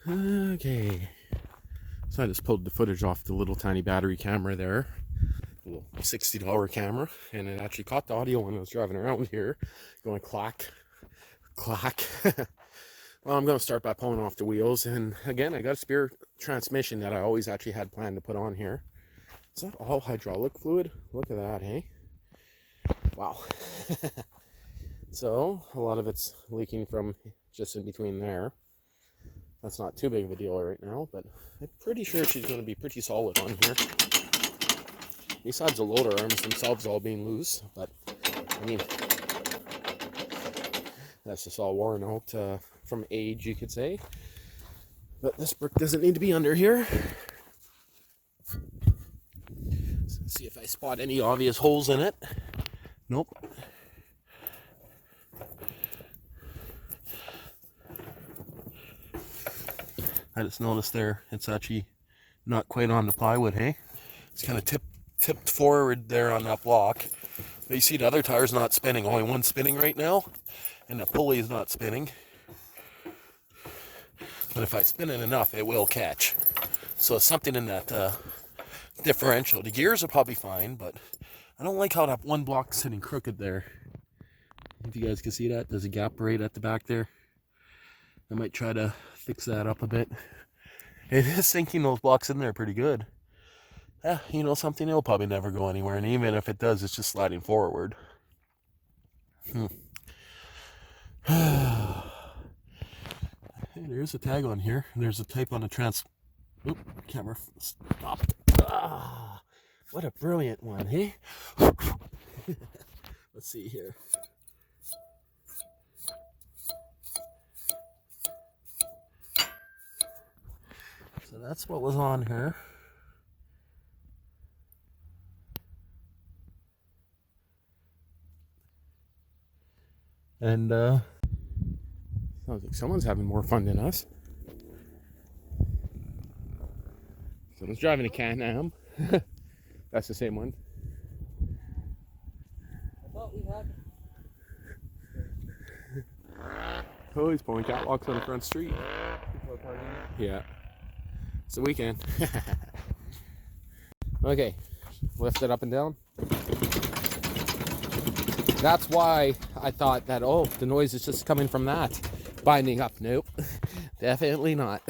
Okay, so I just pulled the footage off the little tiny battery camera there, a little $60 camera, and it actually caught the audio when I was driving around here, going clack, clack. Well, I'm going to start by pulling off the wheels, and again, I got a spare transmission that I always actually had planned to put on here. Is that all hydraulic fluid? Look at that, hey? Wow. So, a lot of it's leaking from just in between there. That's not too big of a deal right now, but I'm pretty sure she's going to be pretty solid on here. Besides the loader arms themselves all being loose, but I mean, that's just all worn out from age, you could say. But this brick doesn't need to be under here. Let's see if I spot any obvious holes in it. Nope. I just noticed there, it's actually not quite on the plywood, hey? It's kind of tipped forward there on that block. But you see the other tire's not spinning, only one's spinning right now, and the pulley is not spinning. But if I spin it enough, it will catch. So it's something in that differential. The gears are probably fine, but I don't like how that one block's sitting crooked there. If you guys can see that, there's a gap right at the back there. I might try to fix that up a bit. It is sinking those blocks in there pretty good. You know something, it'll probably never go anywhere, and even if it does, it's just sliding forward. Hey, there's a tag on here. There's a type on the Oop, camera stopped. What a brilliant one, hey? Let's see here. So that's what was on her. And sounds like someone's having more fun than us. Someone's driving a Can-Am. That's the same one. I thought we had. Oh, he's pulling catwalks on the front street. Yeah. It's the weekend. Okay, lift it up and down. That's why I thought that, oh, the noise is just coming from that binding up. Nope, definitely not.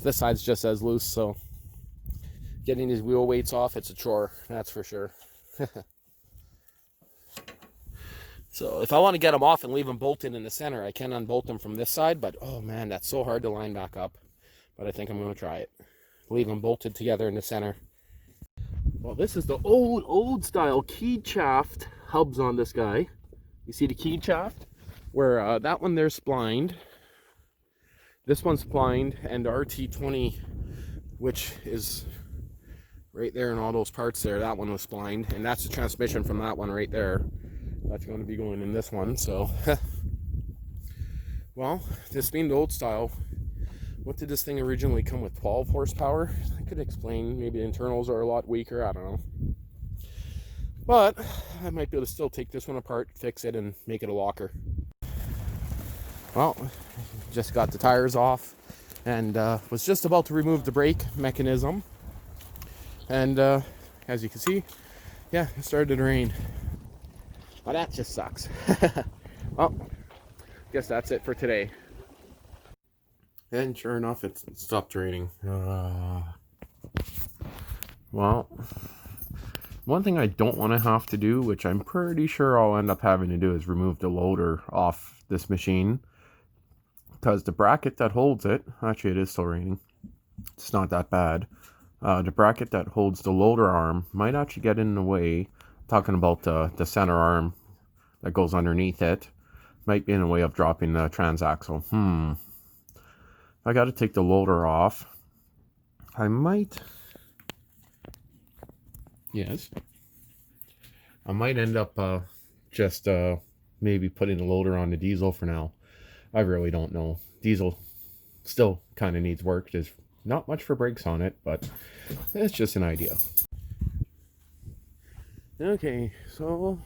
This side's just as loose, so getting these wheel weights off, it's a chore, that's for sure. So if I want to get them off and leave them bolted in the center, I can unbolt them from this side, but oh man, that's so hard to line back up. But I think I'm going to try it. Leave them bolted together in the center. Well, this is the old style keyed shaft hubs on this guy. You see the keyed shaft? Where that one there's splined. This one's splined, and the RT20, which is right there in all those parts there, that one was splined. And that's the transmission from that one right there. That's going to be going in this one, so. Well, this being the old style, what did this thing originally come with? 12 horsepower? I could explain. Maybe the internals are a lot weaker. I don't know. But I might be able to still take this one apart, fix it, and make it a locker. Well, just got the tires off and was just about to remove the brake mechanism. And as you can see, yeah, it started to rain. Well, that just sucks. Well, guess that's it for today. And sure enough, it stopped raining. Well, one thing I don't want to have to do, which I'm pretty sure I'll end up having to do, is remove the loader off this machine. Because the bracket that holds it, actually it is still raining. It's not that bad. The bracket that holds the loader arm might actually get in the way. Talking about the center arm that goes underneath it. Might be in the way of dropping the TransAxle. I got to take the loader off. I might... Yes. I might end up just maybe putting the loader on the diesel for now. I really don't know. Diesel still kind of needs work. There's not much for brakes on it, but it's just an idea. Okay, so...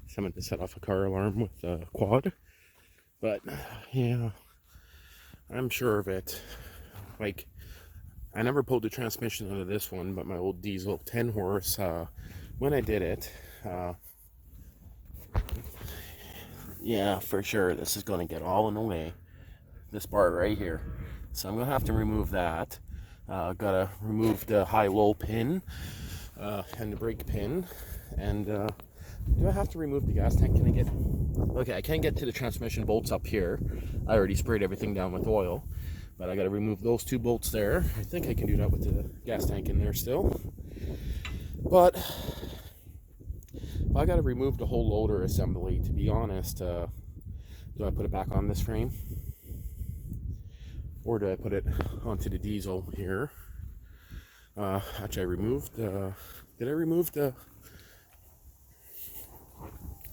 someone to set off a car alarm with a quad. But yeah, I'm sure of it. Like, I never pulled the transmission out of this one, but my old diesel 10 horse, when I did it, yeah, for sure, this is going to get all in the way. This part right here. So I'm going to have to remove that. Gotta remove the high-low pin and the brake pin. And do I have to remove the gas tank? Can I get... Okay, I can't get to the transmission bolts up here. I already sprayed everything down with oil. But I got to remove those 2 bolts there. I think I can do that with the gas tank in there still. But I got to remove the whole loader assembly, to be honest. Do I put it back on this frame? Or do I put it onto the diesel here? Actually, I removed... did I remove the...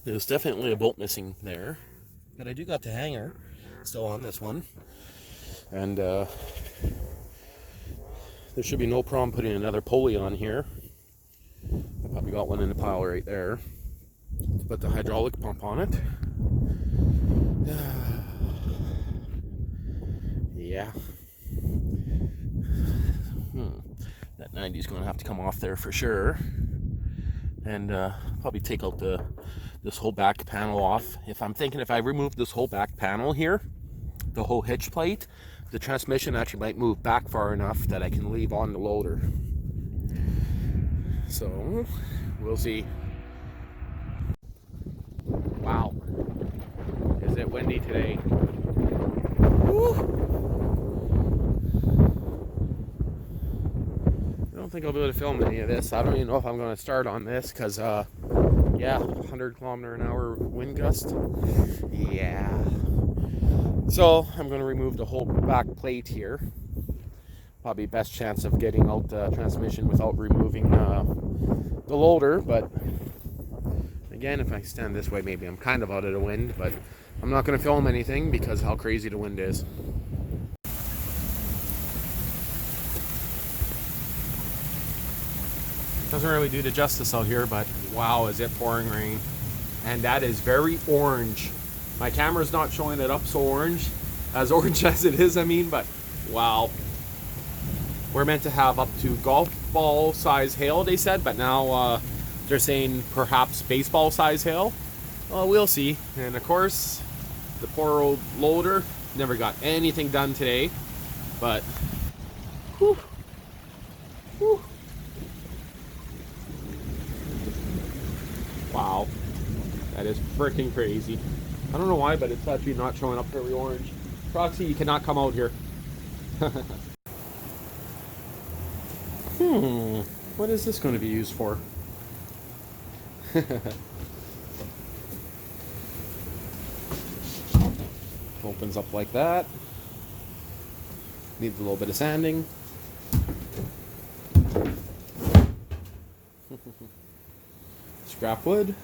There's definitely a bolt missing there. But I do got the hanger still on this one. And there should be no problem putting another pulley on here. I probably got one in the pile right there. Put the hydraulic pump on it. Yeah. That 90 is going to have to come off there for sure. And probably take out this whole back panel off. If I remove this whole back panel here, the whole hitch plate, the transmission actually might move back far enough that I can leave on the loader. So, we'll see. Wow. Is it windy today? Woo! I don't think I'll be able to film any of this. I don't even know if I'm going to start on this because, yeah, 100km/h wind gust. Yeah. So I'm going to remove the whole back plate here. Probably best chance of getting out the transmission without removing the loader. But again, if I stand this way, maybe I'm kind of out of the wind. But I'm not going to film anything because how crazy the wind is. Doesn't really do the justice out here, but wow, is it pouring rain. And that is very orange. My camera's not showing it up so orange as it is, I mean, but wow. We're meant to have up to golf ball size hail, they said, but now they're saying perhaps baseball size hail. Well, we'll see. And of course, the poor old loader never got anything done today, but whew, whew. Wow, that is freaking crazy. I don't know why, but it's actually not showing up very orange. Proxy, you cannot come out here. What is this going to be used for? Opens up like that. Needs a little bit of sanding. Scrap wood.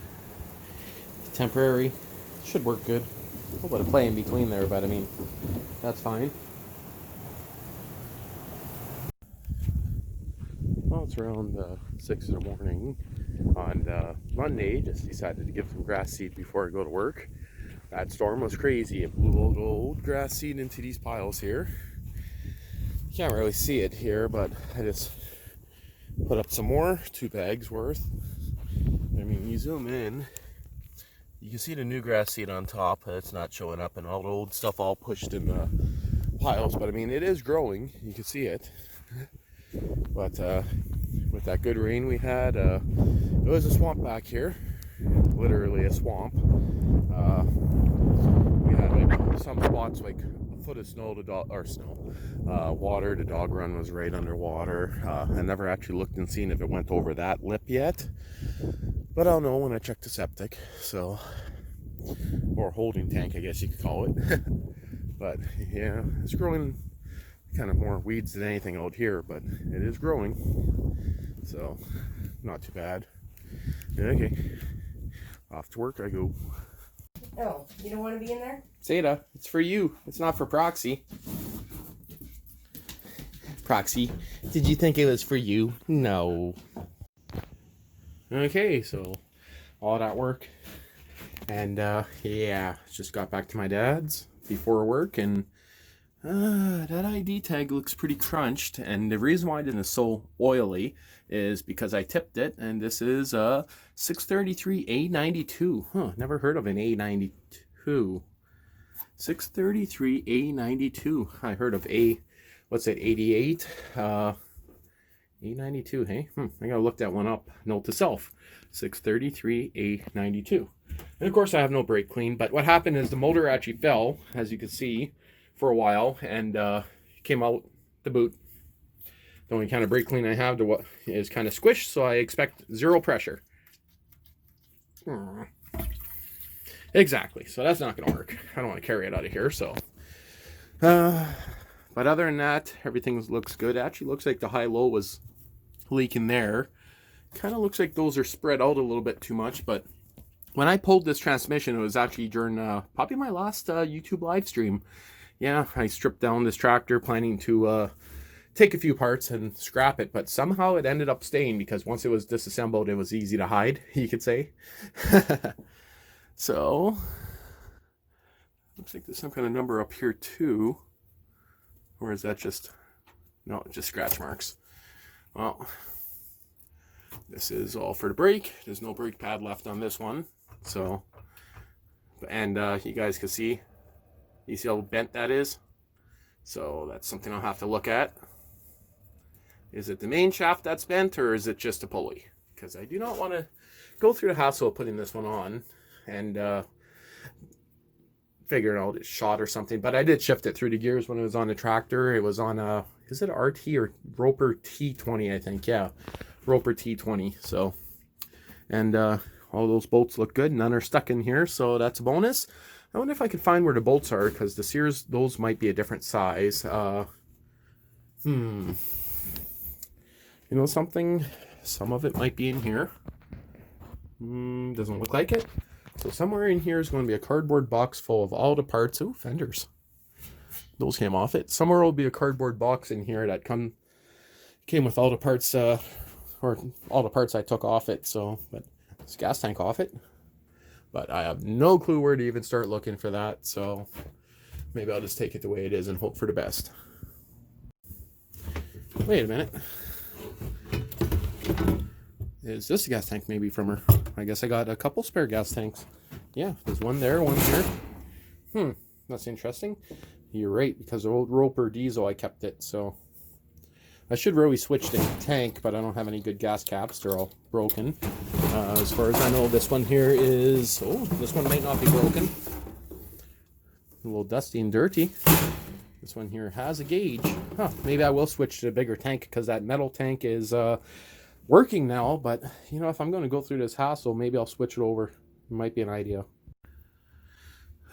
Temporary. Should work good. A little bit of play in between there, but I mean, that's fine. Well, it's around 6 in the morning on Monday. Just decided to give some grass seed before I go to work. That storm was crazy. It blew old grass seed into these piles here. You can't really see it here, but I just put up some more, 2 bags worth. I mean, you zoom in, you can see the new grass seed on top. It's not showing up, and all the old stuff all pushed in the piles. But I mean, it is growing. You can see it. But with that good rain we had, it was a swamp back here. Literally a swamp. We had like some spots like a foot of snow water. The dog run was right underwater. I never actually looked and seen if it went over that lip yet, but I'll know when I check the septic. So, or holding tank, I guess you could call it. But yeah, it's growing kind of more weeds than anything out here, but it is growing, so not too bad. Okay, off to work I go. Oh, you don't want to be in there? Zeta, it's for you. It's not for Proxy. Proxy, did you think it was for you? No. Okay, so all that work And yeah, just got back to my dad's before work, and that ID tag looks pretty crunched. And the reason why it is so oily is because I tipped it, and this is a 633A92. Huh, never heard of an A92. 633A92. I heard of what's it, 88? A92, hey? I gotta look that one up. Note to self. 633A92. And of course I have no brake clean, but what happened is the motor actually fell, as you can see, for a while, and came out the boot. The only kind of brake clean I have is kind of squished, so I expect zero pressure. Exactly, so that's not going to work. I don't want to carry it out of here, so. But other than that, everything looks good. It actually looks like the high-low was leaking there. Kind of looks like those are spread out a little bit too much, but when I pulled this transmission, it was actually during probably my last YouTube live stream. Yeah, I stripped down this tractor planning to take a few parts and scrap it, but somehow it ended up staying because once it was disassembled, it was easy to hide, you could say. So, looks like there's some kind of number up here too. Or is that just, no, just scratch marks. Well, this is all for the brake. There's no brake pad left on this one. So, and you guys can see, you see how bent that is? So that's something I'll have to look at. Is it the main shaft that's bent, or is it just a pulley? Because I do not want to go through the hassle of putting this one on and figuring out it's shot or something. But I did shift it through the gears when it was on the tractor. It was on a, is it RT or Roper T20, I think? Yeah, Roper T20. So, and all those bolts look good. None are stuck in here, so that's a bonus. I wonder if I could find where the bolts are, because the Sears, those might be a different size. You know something? Some of it might be in here. Doesn't look like it. So somewhere in here is going to be a cardboard box full of all the parts. Ooh, fenders. Those came off it. Somewhere will be a cardboard box in here that came with all the parts, or all the parts I took off it. So, but this gas tank off it. But I have no clue where to even start looking for that. So maybe I'll just take it the way it is and hope for the best. Wait a minute. Is this a gas tank maybe from her? I guess I got a couple spare gas tanks. Yeah, there's one there, one here. That's interesting. You're right, because the old Roper diesel, I kept it, so. I should really switch the tank, but I don't have any good gas caps. They're all broken. As far as I know, this one here is, oh, this one might not be broken. A little dusty and dirty. This one here has a gauge. Huh, maybe I will switch to a bigger tank, because that metal tank is working now, but you know, if I'm going to go through this hassle, maybe I'll switch it over. It might be an idea.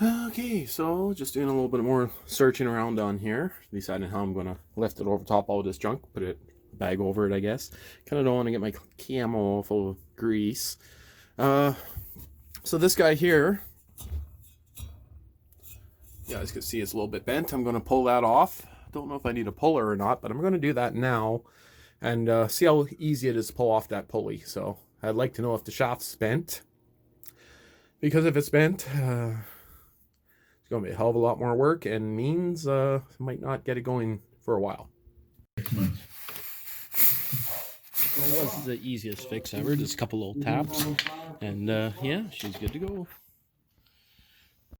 Okay, so just doing a little bit more searching around on here, deciding how I'm going to lift it over top all this junk, put a bag over it, I guess. Kind of don't want to get my camo full of grease. So this guy here, you guys can see it's a little bit bent. I'm going to pull that off. Don't know if I need a puller or not, but I'm going to do that now and see how easy it is to pull off that pulley. So I'd like to know if the shaft's bent, because if it's bent, it's going to be a hell of a lot more work and means might not get it going for a while. That was the easiest fix ever. Just a couple little taps, and yeah, she's good to go.